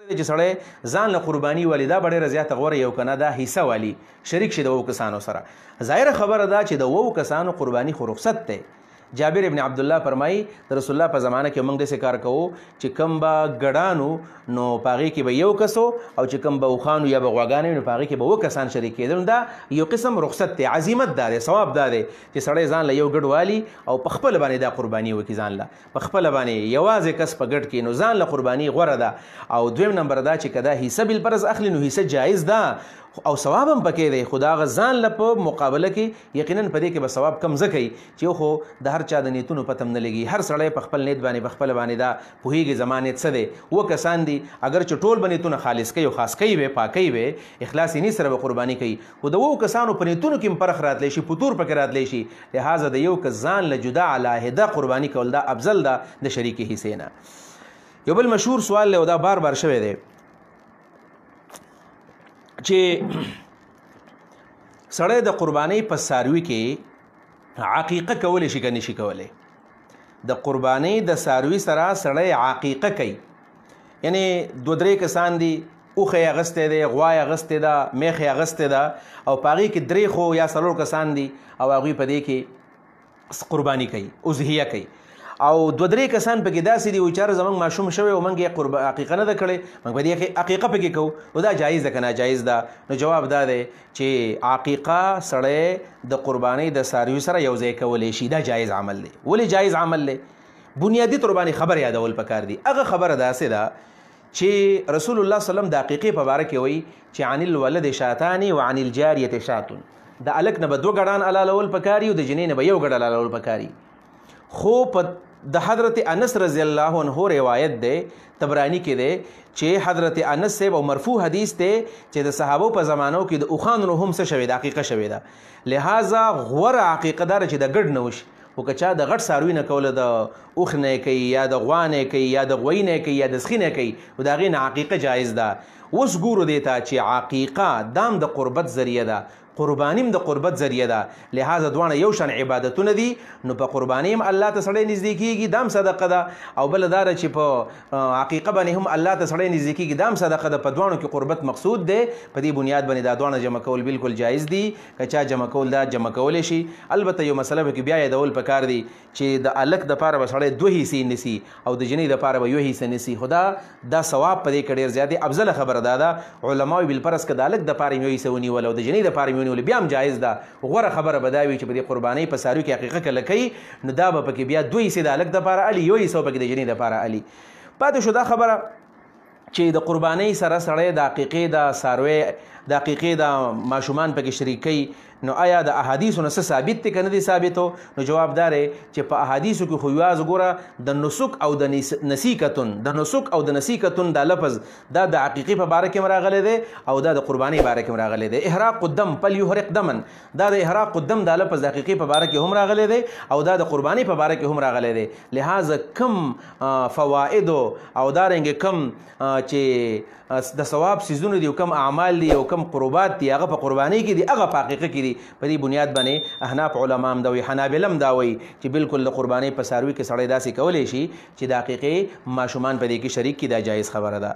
کړی چې سړی ځان له قرباني والي دا به ډېره زیاته غوره یو که نه دا حصه والي شریک شي د 2 کسانو سره. ظاهره خبره ده چې د 2 کسانو قرباني خو رخصت دی. جابر ابن عبدالله فرمایي د رسول الله په زمانه کې موږ داسې کار کوو چې کم به ګډانو نو په هغې کې به یو کسو او چې کم به اوښانو یا به غواګانې نو په هغې کې به 2 کسان شریک کېدل. دا یو قسم رخصت دی، عظیمت دا دی، ثواب دا دی چې سړی ځان له یو ګډ والي او په خپله باندې دا قرباني وکړي، ځان له په خپله باندې یوازې کس په ګډ کې نو ځان له قرباني غوره ده. او دویم نمبر دا چې که دا حصه بالفرض اخلي نو حصه جایز ده او ثواب هم پکې دی، خو د هغه ځان له په مقابله کې یقینا په دې کې به ثواب کم ځکه وي چې خو د هر چا د نیتونو پته هم نه لګي. هر سړی په خپل نیت باندې په خپله باندې دا پوهېږي زما نیت څه دی. 2 کسان دي اگر چې ټول به نیتونه خالص کوي او خاص کوي وي پاکوي وي اخلاص یې سره به قرباني کوي، خو د 2 کسانو په نیتونو کې هم فرق راتلی شي، فطور پکې راتلی شي. لہذا د یو کس ځان له جدا علاحده قرباني کول دا افضل ده د شریکې حصې نه. یو بل مشهور سوال دی او دا بار بار شوی دی چې سړی د قربانۍ په څاروي کې عقیقه کولی شي که نشي کولی. د قربانۍ د څاروي سره سړی عقیقه کوي، یعنې 2-3 کسان دي، اوښه یې اغوستی دی، غوا یې اغوستی ده، میخ یې اغوستی ده او په هغې کې 3 خو یا 4 کسان دي او هغوی په دې کې قرباني کوي، اضحیه کوي. او 2-3 کسان پکې داسې دي وایي چېرې زموږ ماشوم شوی او موږ یې عقیقه نه ده کړې، موږ په دې عقیقه پکې کوو، او دا جایز ده که ناجایز ده؟ نو جواب دا دی چې عقیقه سړی د قربانۍ د څاروي سره یو ځای کولی شي، دا جایز عمل دی. ولې جایز عمل دی؟ بنیادي طور باندې خبر یادول پکار دي. هغه خبره داسې ده چې رسول الله صلی الله علیه وسلم د عقیقې په باره کې وایي چې عن الولد شاتان وعن الجاریة شات، د هلک نه به 2 ګډان حلالول پکاري او د جنۍ نه به 1 ګډ حلالول پکاري. خو په د حضرت انس رضی الله عنه روایت دی، طبرانی کې دی چې حضرت انس صاحب او مرفوع حدیث دی چې د صحابو په زمانو کې د اوښانو نه هم څه شوې ده، عقیقه شوې ده. لہذا غوره عقیقه داره چې د ګډ نه وشي. خو که چا د غټ څاروي نه کوله د اوښ نه کوي یا د غوا نه کوي یا د غوی نه کوي یا د سخي نه کوي نو د هغې نه عقیقه جایز ده. اوس ګورو دې ته چې عقیقه دام د قربت ذریعه ده، قربانیم د قربت ذریعه ده. لہذا دواړه یو شان عبادتونه دي، نو په قرباني هم الله ته سړی نږدې کېږي، دام صدقه ده. او بله دا ده چې په عقیقه باندې هم الله ته سړی نږدې کېږي، دام صدقه ده. په دواړو کې قربت مقصود دی. په دې بنیاد باندې دا دواړه جمع کول بالکل جایز دي. که چا جمع کول دا جمع کولی شي. البته یو مسله پکې بیا یادول پکار دي چې د هلک دپاره به سړی 2 حصې نیسي او د جنۍ دپاره به 1 حصه نیسي. خو دا ثواب په دې کې ډېر زیات دی. افضله خبره دا ده علماو بالفرض که د هلک دپاره یې 1 حصه ونیول او د جنۍ دپاره ونیول بیا هم جایز ده. غوره خبره به دا وي چې په دې قربانۍ په څاروي کې عقیقه کله کوي نو دا به پکې بیا 2 حصې د هلک دپاره الي، 1 حصه پکې د جنۍ دپاره الي. پاتې شو دا خبره چې د قربانۍ سره سړی د عقیقې د څاروي د عقیقې د ماشومان پکې شریک کوي. نو آیا د احادیثو نه څه ثابت دی که نه دی ثابتو؟ نو جواب دا دی چې په احادیثو کې خو یوازې ګوره د نسک او د نسیکتون، د نسک او د نسیکتون دا لفظ دا د عقیقې په باره کې هم راغلی دی او دا د قربانۍ باره کې هم راغلی دی. احراق الدم فلیحرق دما، دا د احراق الدم دا لفظ د عقیقې په باره کې هم راغلی دی او دا د قربانۍ په باره کې هم راغلی دی. لہذا کم فوائد او دارنګې کم چې د ثواب سیزونه دي او کم اعمال دي او کم قربات دي هغه په قربانۍ کې دي، هغه په عقیقه کې دي. په دې بنیاد باندې احناف علما هم دا وایي، حنابله هم دا وایي چې بالکل د قربانۍ په څاروي کې سړی داسې کولی شي چې د عقیقې ماشومان په دې کې شریک کړي. دا جایز خبره ده.